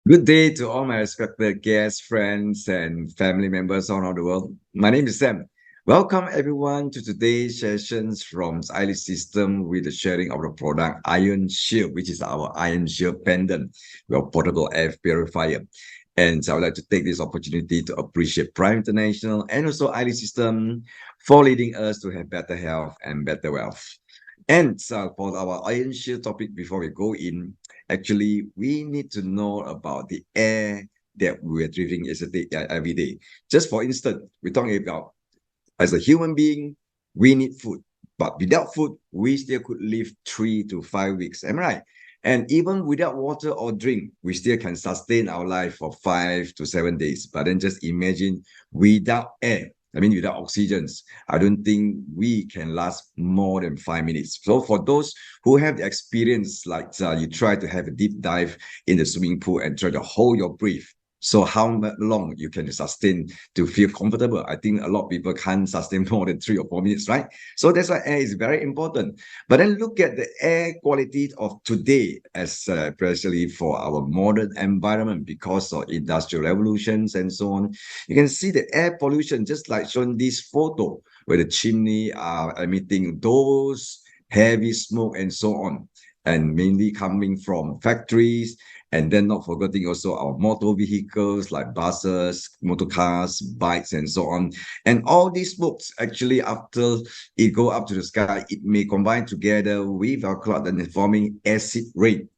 Good day to all my respected guests, friends, and family members all around the world. My name is Sam. Welcome everyone to today's sessions from Stylish System with the sharing of the product IONShield, which is our IONShield pendant, your portable air purifier. And I would like to take this opportunity to appreciate Prime International and also Stylish System for leading us to have better health and better wealth. And for our iron shield topic, before we go in, actually, we need to know about the air that we're breathing every day. Just for instance, we're talking about as a human being, we need food. But without food, we still could live 3 to 5 weeks. Am I right? And even without water or drink, we still can sustain our life for 5 to 7 days. But then just imagine without air, I mean, without oxygens, I don't think we can last more than 5 minutes. So for those who have the experience, like you try to have a deep dive in the swimming pool and try to hold your breath. So how long you can sustain to feel comfortable? I think a lot of people can't sustain more than 3 or 4 minutes, right? So that's why air is very important. But then look at the air quality of today, especially for our modern environment because of industrial revolutions and so on. You can see the air pollution, just like shown this photo, where the chimney are emitting those heavy smoke and so on, and mainly coming from factories. And then not forgetting also our motor vehicles like buses, motor cars, bikes, and so on. And all these smokes actually, after it go up to the sky, it may combine together with our cloud and forming acid rain.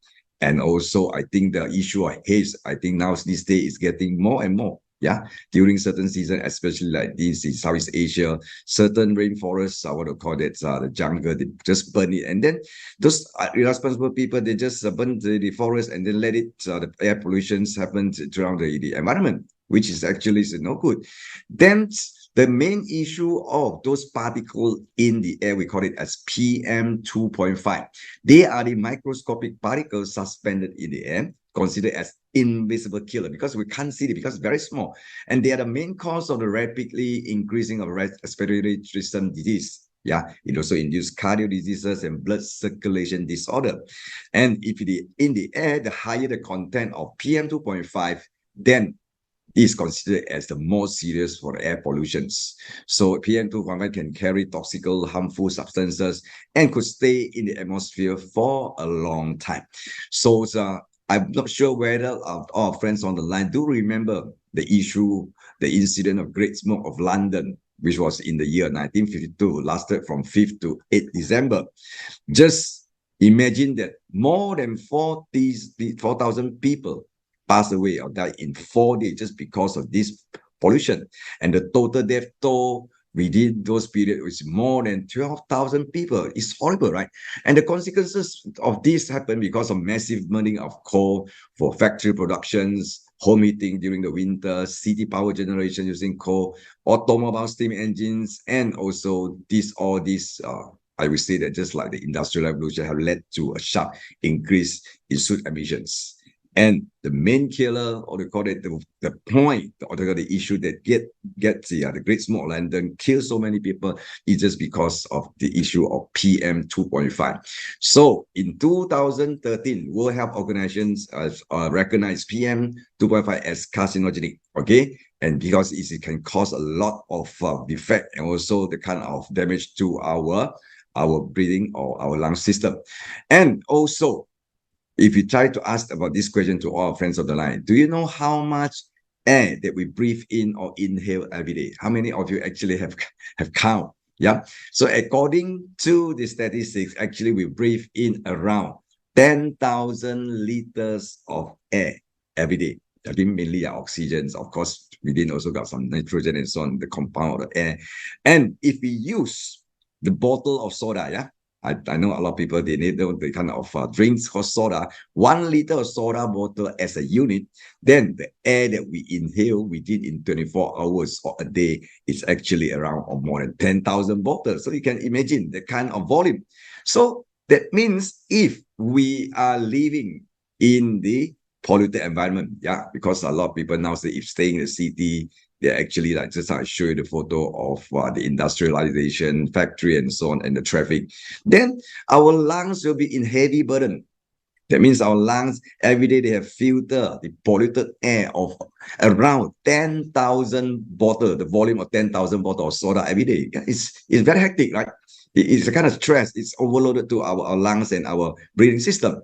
And also, I think the issue of haze, I think now this day is getting more and more. Yeah, during certain season, especially like this in Southeast Asia, certain rainforests, I want to call it the jungle, they just burn it. And then those irresponsible people, they just burn the forest and then let it, the air pollutions happen around the environment, which is actually no good. Then the main issue of those particles in the air, we call it as PM 2.5. They are the microscopic particles suspended in the air, considered as invisible killer because we can't see it because it's very small. And they are the main cause of the rapidly increasing of respiratory system disease. Yeah, it also induces cardio diseases and blood circulation disorder. And if it in the air, the higher the content of PM 2.5, then is considered as the most serious for air pollutions. So PM2.5 can carry toxic, harmful substances and could stay in the atmosphere for a long time. So I'm not sure whether our friends on the line do remember the issue, the incident of Great Smoke of London, which was in the year 1952, lasted from 5th to 8th December. Just imagine that more than 4,000 people passed away or died in 4 days just because of this pollution. And the total death toll within those periods was more than 12,000 people. It's horrible, right? And the consequences of this happened because of massive burning of coal for factory productions, home heating during the winter, city power generation using coal, automobile steam engines, and also all these I would say that just like the industrial revolution have led to a sharp increase in soot emissions. And the main killer, or they call it the point, or they call the issue that gets the Great Smoke London kills so many people is just because of the issue of PM 2.5. So in 2013, World Health Organizations recognized PM 2.5 as carcinogenic. Okay, and because it can cause a lot of defect and also the kind of damage to our breathing or our lung system, and also if you try to ask about this question to all our friends on the line, do you know how much air that we breathe in or inhale every day? How many of you actually have count? Yeah. So according to the statistics, actually we breathe in around 10,000 liters of air every day. I think mainly oxygens. Of course, within also got some nitrogen and so on, the compound of the air. And if we use the bottle of soda, yeah, I know a lot of people, they need the kind of drinks called soda, 1 liter of soda bottle as a unit, then the air that we inhale within in 24 hours or a day is actually around or more than 10,000 bottles. So you can imagine the kind of volume. So that means if we are living in the polluted environment, yeah, because a lot of people now say if staying in the city, they're actually like just I show you the photo of the industrialization factory and so on and the traffic, then our lungs will be in heavy burden. That means our lungs, every day they have filtered the polluted air of around 10,000 bottles, the volume of 10,000 bottles of soda every day. It's very hectic, right? It's a kind of stress. It's overloaded to our lungs and our breathing system.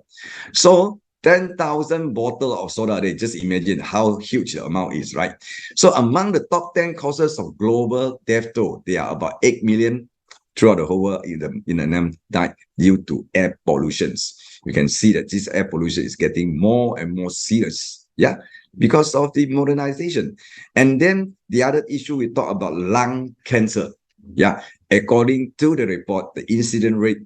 So 10,000 bottles of soda a day, just imagine how huge the amount is, right? So among the top 10 causes of global death toll, there are about 8 million throughout the whole world in the NAM died due to air pollutions. You can see that this air pollution is getting more and more serious, yeah, because of the modernization. And then the other issue we talk about lung cancer, yeah. According to the report, the incident rate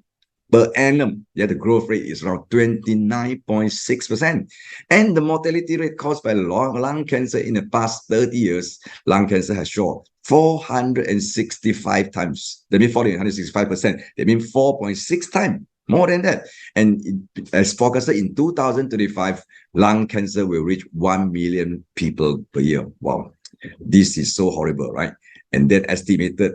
per annum, yeah, the growth rate is around 29.6%. And the mortality rate caused by lung cancer in the past 30 years, lung cancer has shown 465 times. That means 465%. That means 4.6 times more than that. And as forecasted in 2025, lung cancer will reach 1 million people per year. Wow. This is so horrible, right? And then estimated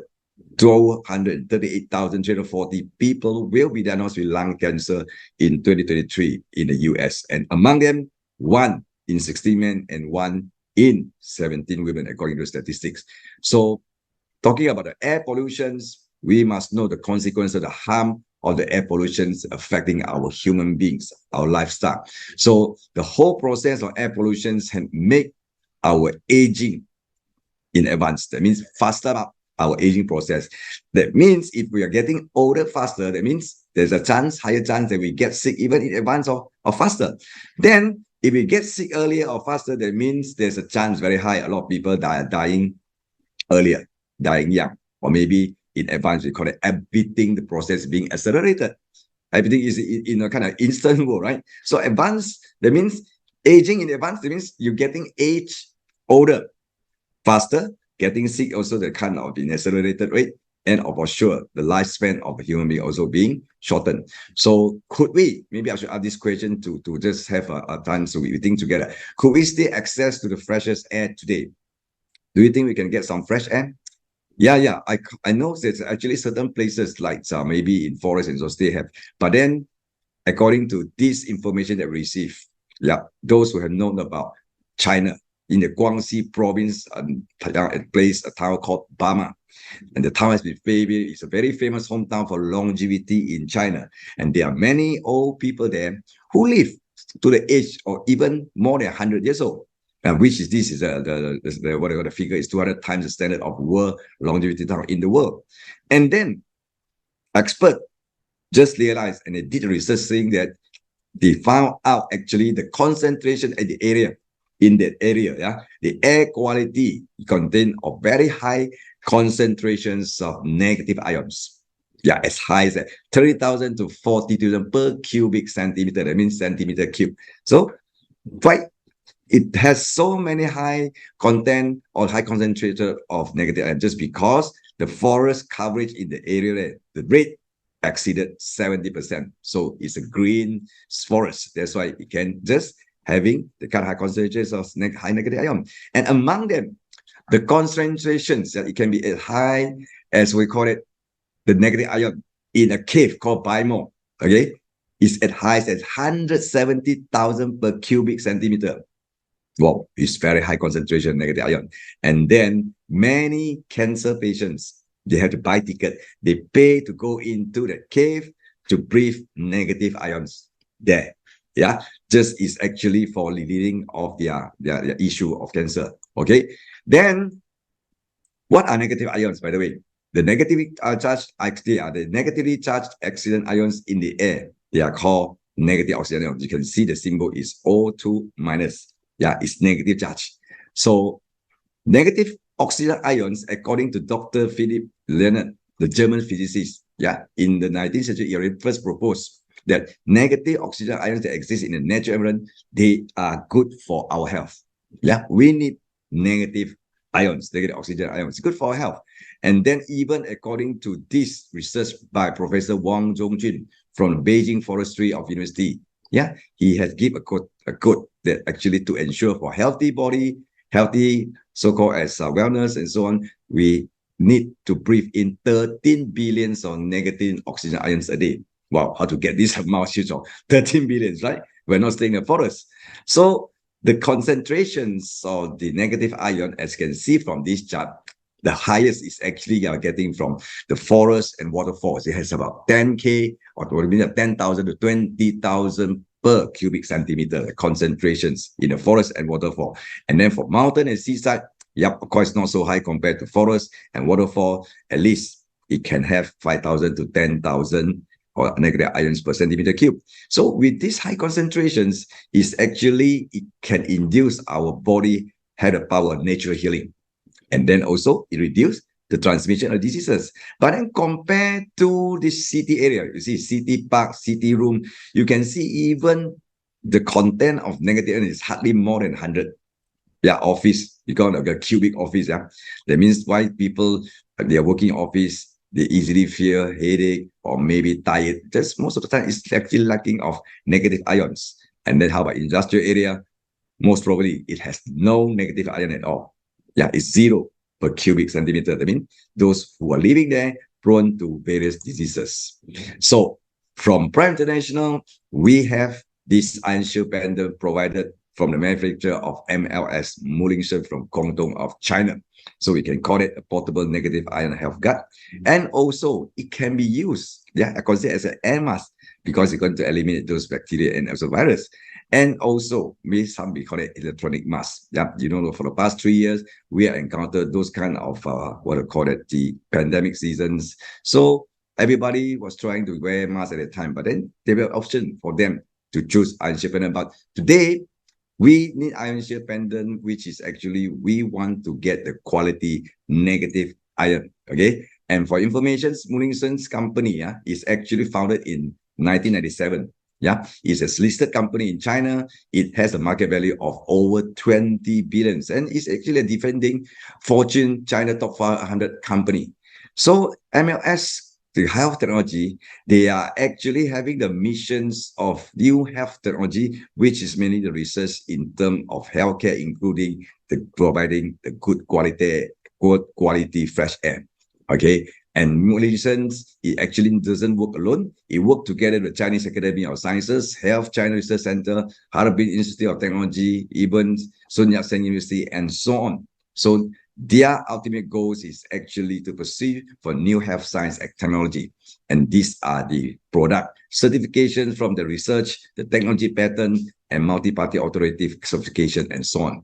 238,340 people will be diagnosed with lung cancer in 2023 in the US. And among them, 1 in 16 men and 1 in 17 women, according to statistics. So talking about the air pollutions, we must know the consequence of the harm of the air pollutions affecting our human beings, our lifestyle. So the whole process of air pollutions can make our aging in advance. That means faster up our aging process. That means if we are getting older faster, that means there's a higher chance that we get sick even in advance or faster. Then if we get sick earlier or faster, that means there's a chance very high. A lot of people dying earlier, dying young, or maybe in advance, we call it everything, the process being accelerated. Everything is in a kind of instant world, right? So advanced, that means aging in advance, that means you're getting age older, faster, getting sick also the kind of in accelerated rate, and for sure, the lifespan of a human being also being shortened. So could we, maybe I should ask this question to just have a time so we think together. Could we still access to the freshest air today? Do you think we can get some fresh air? Yeah. I know there's actually certain places like maybe in forests and so they have. But then, according to this information that we receive, those who have known about China, in the Guangxi province, a place, a town called Bama. And the town has been famous. It's a very famous hometown for longevity in China. And there are many old people there who live to the age or even more than 100 years old. Which is this is whatever the figure is 200 times the standard of world longevity town in the world. And then expert just realized, and they did research saying that they found out actually the concentration at the area, in that area, the air quality contain of very high concentrations of negative ions. As high as 30,000 to 40,000 per cubic centimeter. That means centimeter cube. So, right, it has so many high content or high concentration of negative ions just because the forest coverage in the area, the rate exceeded 70%. So it's a green forest. That's why it can just having the kind of high concentrations of high negative ion. And among them, the concentrations that it can be as high as we call it, the negative ion in a cave called Bimo, okay, is as high as 170,000 per cubic centimeter. Wow, it's very high concentration negative ion. And then many cancer patients, they have to buy ticket. They pay to go into the cave to breathe negative ions there. Just is actually for relieving of their issue of cancer. Okay, then what are negative ions, by the way? The negatively charged, actually are the negatively charged oxygen ions in the air. They are called negative oxygen ions. You can see the symbol is O2 minus. It's negative charge. So negative oxygen ions, according to Dr. Philip Leonard, the German physicist, in the 19th century, he first proposed that negative oxygen ions that exist in the natural environment, they are good for our health. We need negative ions, negative oxygen ions. It's good for our health. And then even according to this research by Professor Wang Zhongjun from Beijing Forestry of University, he has given a quote that actually to ensure for healthy body, healthy so-called as wellness and so on, we need to breathe in 13 billions of negative oxygen ions a day. Wow, how to get this amount of 13 billions, right? We're not staying in the forest. So the concentrations of the negative ion, as you can see from this chart, the highest is actually you are getting from the forest and waterfalls. It has about 10K or 10,000 to 20,000 per cubic centimeter concentrations in the forest and waterfall. And then for mountain and seaside, yep, of course, not so high compared to forest and waterfall. At least it can have 5,000 to 10,000 or negative ions per centimeter cube. So with these high concentrations, is actually it can induce our body had a power of natural healing. And then also it reduces the transmission of diseases. But then compared to the city area, you see city park, city room, you can see even the content of negative ion is hardly more than 100. Yeah, office, you got like a cubic office. Yeah, that means why people, they are working office, they easily feel headache or maybe tired. Just most of the time, it's actually lacking of negative ions. And then how about industrial area? Most probably it has no negative ion at all. Yeah, it's 0 per cubic centimeter. That means those who are living there prone to various diseases. So from Prime International, we have this IONShield pendant provided from the manufacturer of MLS Mullington from Guangdong of China. So we can call it a portable negative ion health guard. And also it can be used, I consider as an air mask because it's going to eliminate those bacteria and also virus. And also, some we call it electronic mask. Yeah, for the past 3 years, we have encountered those kind of what I call it, the pandemic seasons. So everybody was trying to wear masks at the time, but then there were options for them to choose IONShield pendant. But today, we need IONShield pendant, which is actually we want to get the quality negative ion. Okay, and for information, Mullington's company is actually founded in 1997. Yeah, it's a listed company in China. It has a market value of over 20 billions, and it's actually a defending Fortune China top 500 company. So MLS, the health technology, they are actually having the missions of new health technology, which is mainly the research in terms of healthcare, including the providing the good quality fresh air. Okay. And Mullington, it actually doesn't work alone. It works together with Chinese Academy of Sciences, Health China Research Center, Harbin Institute of Technology, even Sun Yat-sen University, and so on. So their ultimate goals is actually to pursue for new health science and technology. And these are the product certifications from the research, the technology patent, and multi-party authoritative certification, and so on.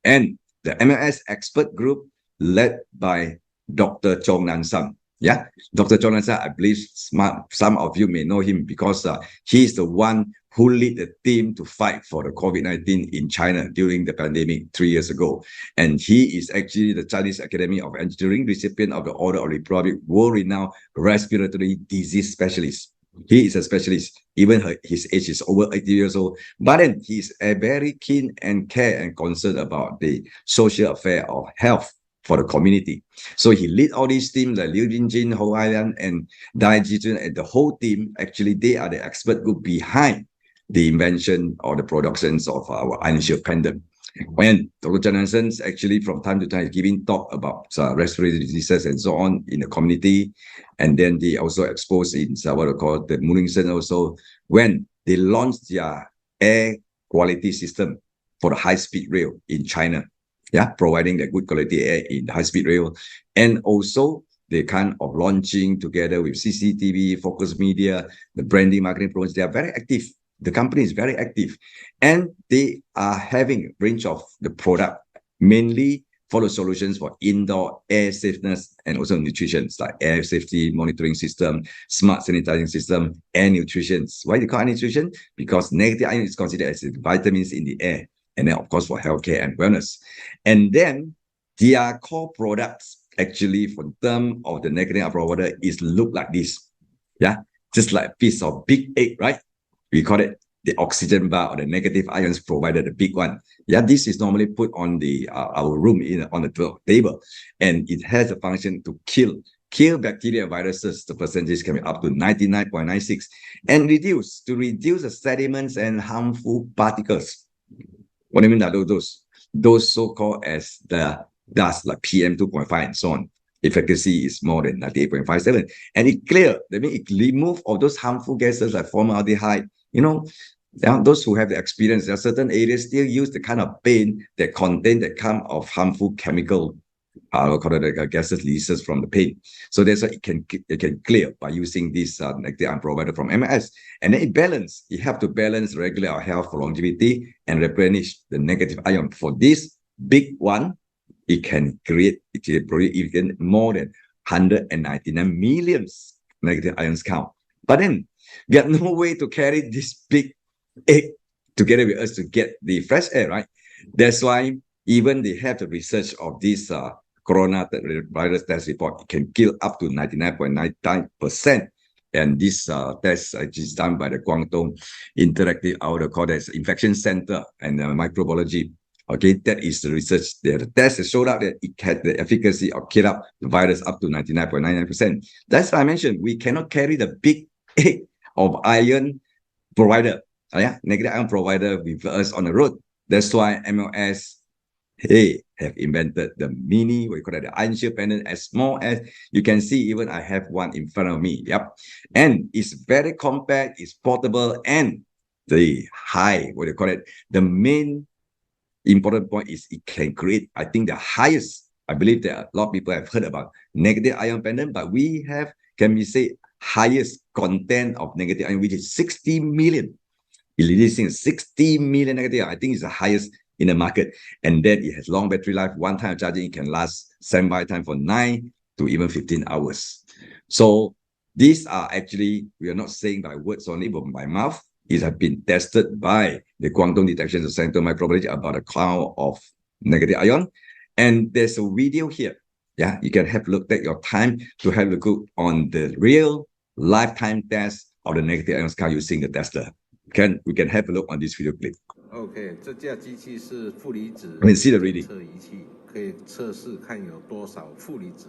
And the MLS expert group led by Dr. Chong Nan Sam. Yeah, Dr. Chong Nan Sam, I believe some of you may know him because he's the one who led the team to fight for the COVID-19 in China during the pandemic 3 years ago. And he is actually the Chinese Academy of Engineering recipient of the Order of the Republic, world-renowned respiratory disease specialist. He is a specialist. Even his age is over 80 years old. But then he's a very keen and care and concerned about the social affair of health for the community. So he lead all these teams like Liu Jinjin, Ho Ailan, and Dai Jijun, and the whole team, actually, they are the expert group behind the invention or the productions of our IONShield pendant. When Dr. Jonathan actually from time to time is giving talk about respiratory diseases and so on in the community, and then they also expose in what I call the Mullington also when they launched their air quality system for the high-speed rail in China. Yeah, providing the good quality air in the high-speed rail, and also they kind of launching together with CCTV, Focus Media, the branding marketing programs. They are very active. The company is very active, and they are having a range of the product, mainly for the solutions for indoor air safeness and also nutrition, like air safety monitoring system, smart sanitizing system, air nutrition. Why do you call it nutrition? Because negative ion is considered as vitamins in the air. And then, of course, for healthcare and wellness. And then their core products, actually, for term of the negative ion provider, is look like this. Yeah, just like a piece of big egg, right? We call it the oxygen bar or the negative ions provider, the big one. Yeah, this is normally put on the our room on the table, and it has a function to kill bacteria and viruses. The percentage can be up to 99.96, and reduce the sediments and harmful particles. What do you mean that those so-called as the dust like PM 2.5 and so on? Efficacy is more than 98.57, and it clear. That means it remove all those harmful gases like formaldehyde. Now, those who have the experience, there are certain areas still use the kind of paint that contain the kind of harmful chemical, we'll call it like gases releases from the paint. So that's why it can clear by using this negative ion provider from MLS. And then it have to balance regular our health for longevity and replenish the negative ion. For this big one, it can produce even more than 199 million negative ions count. But then we have no way to carry this big egg together with us to get the fresh air, right? That's why even they have the research of this coronavirus test report, it can kill up to 99.99%. And this test is done by the Guangdong Interactive called as Infection Center and Microbiology. Okay, that is the research there. The test has showed out that it had the efficacy of kill up the virus up to 99.99%. That's why I mentioned we cannot carry the big egg of iron provider, negative ion provider with us on the road. That's why MLS have invented the mini, we call it the IONShield pendant, as small as you can see. Even I have one in front of me. Yep, and it's very compact, it's portable, and the the main important point is it can create, I think, the highest. I believe that a lot of people have heard about negative ion pendant, but we have, can we say, highest content of negative ion, which is 60 million. Releasing 60 million negative ion, I think is the highest in the market. And then it has long battery life. One time charging, it can last standby time for 9 to even 15 hours. So these are actually, we are not saying by words only, but by mouth. It has been tested by the Guangdong Detection Center Microbiology about a cloud of negative ion. And there's a video here. Yeah, you can have a look, take your time to have a look on the real lifetime test of the negative ion count using the tester. We can have a look on this video clip. OK， 这架机器是负离子检测仪器，可以测试看有多少负离子。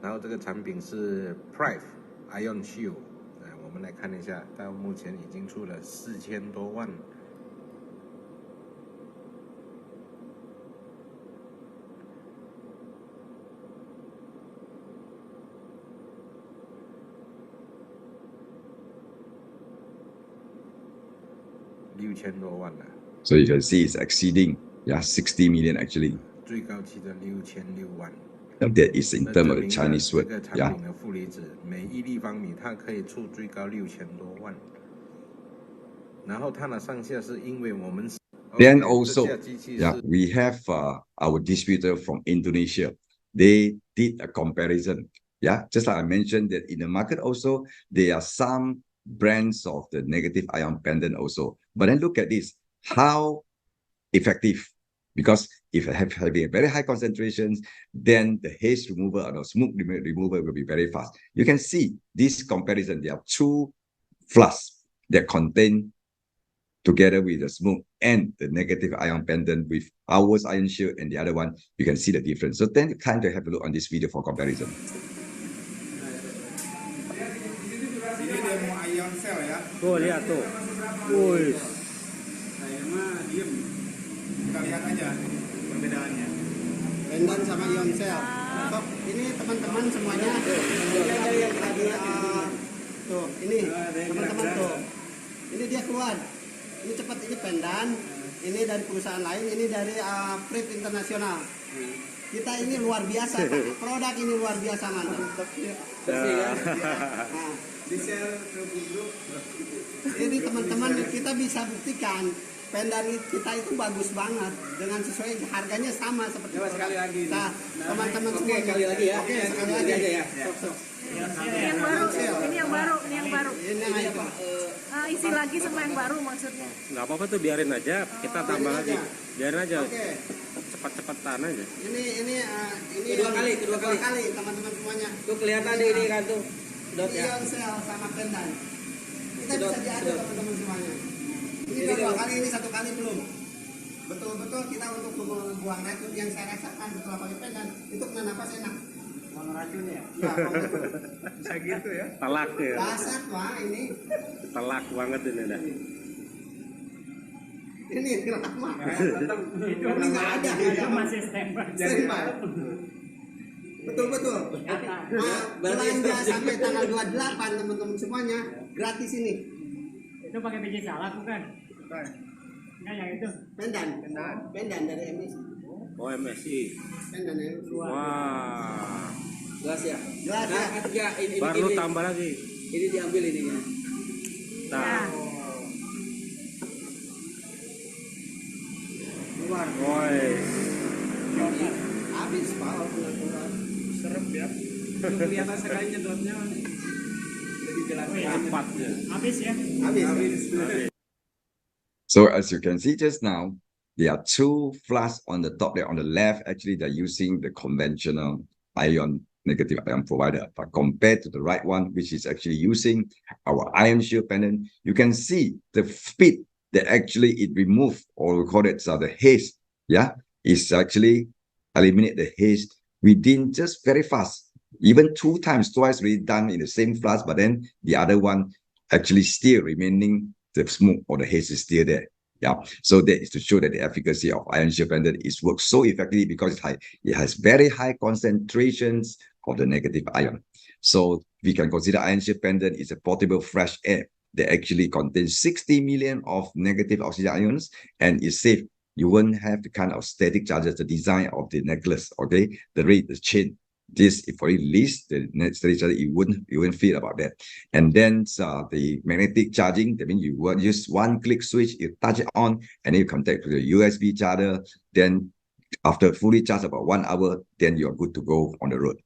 然后这个产品是 purifier IONShield， 我们来看一下，到目前已经出了4000多万。6000多万了。So you can see it's exceeding 60 million actually. 最高期的6006万。That is in terms of the Chinese word. 这个产品的负离子每1立方米它可以出最高6000多万。然后它的上下是因为我们。Then also, we have our distributor from Indonesia. They did a comparison. Just like I mentioned that in the market also, there are some brands of the negative ion pendant also. But then look at this, how effective. Because if I have having a very high concentrations, then the haze removal or the smoke removal will be very fast. You can see this comparison. There are two flasks that contain together with the smoke and the negative ion pendant with ours IONShield and the other one, you can see the difference. So then time to have a look on this video for comparison. Ini demo IONShield ya. Tuh lihat tuh. Wih. Saya mah diem. Kita lihat aja perbedaannya. Pendant sama IONShield. Ini teman-teman semuanya. Ini yang tadi tuh, ini teman-teman tuh. Ini dia keluar. Ini cepat, ini pendant. Ini dari perusahaan lain. Ini dari Prip Internasional. Kita ini luar biasa, Pak. Produk ini luar biasa, mantap. Di share ke grup. Ini teman-teman kita bisa buktikan pendan kita itu bagus banget dengan sesuai harganya sama seperti sekali lagi. Nah, teman-teman semua sekali lagi ya. Oke, sekali lagi aja ya. Ini yang baru. Ini apa? Isi lagi sama yang baru maksudnya. Nggak apa-apa tuh, biarin aja, kita tambah lagi. Biarin aja. Cepat-cepatan aja. Ini kedua kali teman-teman semuanya. Tuh kelihatan ini kan tuh. IONShield sama pendant. Kita bisa diadu teman-teman semuanya. Ini dua kali, ini satu kali belum. Betul-betul kita untuk buang racun yang saya rasakan setelah pakai pendant itu kena napas enak. Buang racun ya? Iya, bisa gitu ya. Telak ya. Dasar wah ini. Telak banget ini dah. Ini lama. Ini nggak ada. Masih standby. Betul. Belanja sampai tanggal 28 teman-teman semuanya gratis ini. Itu pakai biji salak bukan? Enggak yang itu. Pendan dari MSI. Oh MSI. Pendan yang Wah. Gelas ya. Gelas ya. Ya, ini Baru tambah lagi. ini diambil ininya. Nah. Keluar. Woi. Habis Pak keluar. Serem ya. Kelihatan sekali nyedotnya. Jadi jelas Empat ya. habis ya. Habis. So as you can see just now, there are two flasks on the top there. On the left, actually, they're using the conventional ion, negative ion provider. But compared to the right one, which is actually using our IONShield pendant, you can see the speed that actually it removed, or we call it the haze, yeah, is actually eliminate the haze within just very fast. Even twice really done in the same flask, but then the other one actually still remaining the smoke or the haze is still there. Yeah, so that is to show that the efficacy of IONShield pendant is works so effectively because it has very high concentrations of the negative ion. So we can consider IONShield pendant is a portable fresh air that actually contains 60 million of negative oxygen ions and is safe. You won't have the kind of static charges, the design of the necklace, okay, the rate, the chain. This, if you release the static charge, you wouldn't feel about that. And then the magnetic charging, that means you will use one click switch, you touch it on, and then you connect to the USB charger. Then after fully charged about 1 hour, then you're good to go on the road.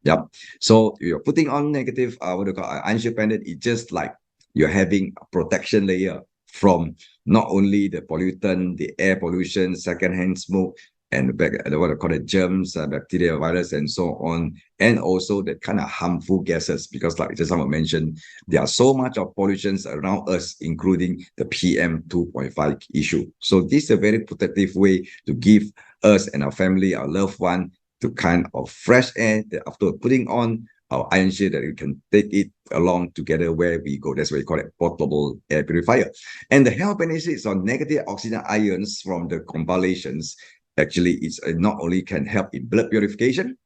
Yep. So you're putting on negative, what do you call IONShield pendant, it's just like you're having a protection layer from not only the pollutant, the air pollution, secondhand smoke, and what I call it, germs, bacteria, virus, and so on, and also the kind of harmful gases, because like just someone mentioned, there are so much of pollutions around us, including the PM 2.5 issue. So this is a very protective way to give us and our family, our loved one, to kind of fresh air that after putting on our IONShield, that we can take it along together where we go. That's why we call it portable air purifier. And the health benefits on negative oxygen ions from the convalescence, actually, it's not only can help in blood purification,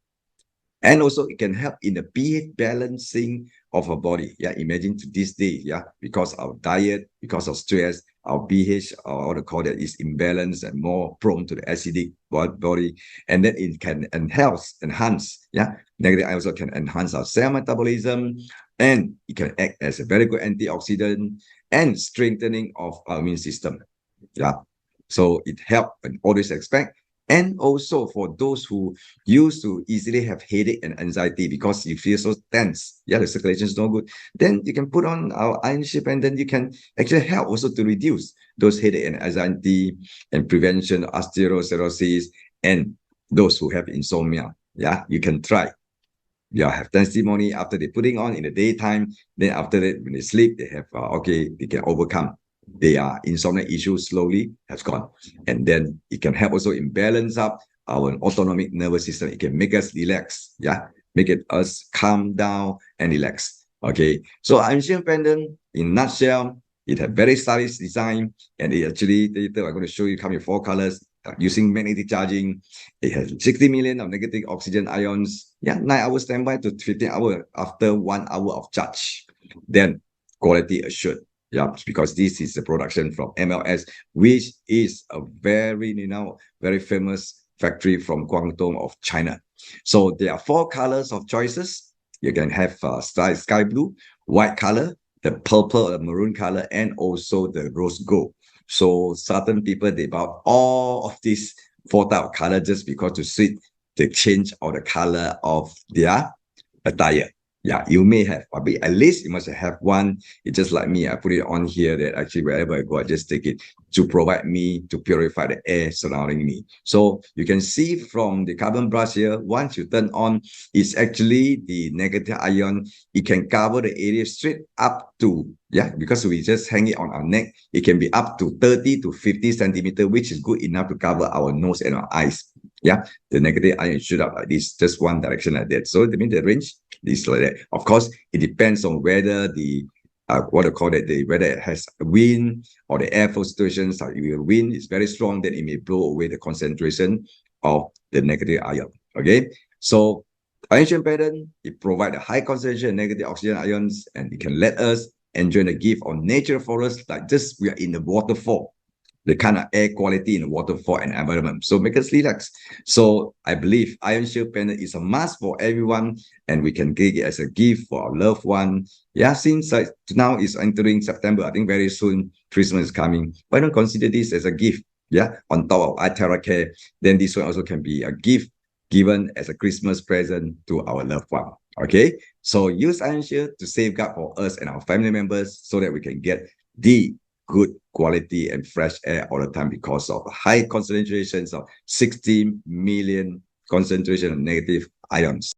and also it can help in the pH balancing of our body. Yeah, imagine to this day, yeah, because our diet, because of stress, our pH, or what they call that, is imbalanced and more prone to the acidic body. And then it can enhance, yeah, negative ions also can enhance our cell metabolism, and it can act as a very good antioxidant and strengthening of our immune system. Yeah, so it helps in all this aspect. And also for those who used to easily have headache and anxiety because you feel so tense, yeah, the circulation is not good, then you can put on our IONShield, and then you can actually help also to reduce those headache and anxiety and prevention of osteoporosis and those who have insomnia. Yeah, you can try. You have testimony after they putting on in the daytime, then after that when they sleep, they have okay, they can overcome their insomnia issues slowly has gone. And then it can help also in balance up our autonomic nervous system. It can make us relax, yeah, make it us calm down and relax. Okay, so IONShield pendant in a nutshell, it has very stylish design, and it actually later I'm going to show you come in 4 colors. Using magnetic charging, it has 60 million of negative oxygen ions. Yeah, 9 hours standby to 15 hours after 1 hour of charge. Then quality assured. Yeah, because this is a production from MLS, which is a very, very famous factory from Guangdong of China. So there are 4 colors of choices. You can have sky blue, white color, the purple or maroon color, and also the rose gold. So certain people, they buy all of these 4 type of color just because to suit the change of the color of their attire. Yeah, you may have, but at least you must have one. It's just like me. I put it on here that actually wherever I go, I just take it to provide me to purify the air surrounding me. So you can see from the carbon brush here, once you turn on, it's actually the negative ion. It can cover the area straight up to, yeah, because we just hang it on our neck. It can be up to 30 to 50 centimeters, which is good enough to cover our nose and our eyes. Yeah, the negative ion shoot up like this, just one direction like that. So that means the range is like that. Of course, it depends on whether the what I call it, whether it has wind or the air flow situations. If the wind is very strong, then it may blow away the concentration of the negative ion. Okay, so IONShield pendant, it provides a high concentration of negative oxygen ions, and it can let us enjoying the gift of nature forest, like just we are in the waterfall, the kind of air quality in the waterfall and environment. So make us relax. So I believe IONShield panel is a must for everyone, and we can give it as a gift for our loved one. Yeah, since now is entering September, I think very soon Christmas is coming. Why not consider this as a gift? Yeah, on top of iTeraCare, then this one also can be a gift given as a Christmas present to our loved one. Okay, so use IONShield to safeguard for us and our family members so that we can get the good quality and fresh air all the time because of high concentrations of 60 million concentration of negative ions.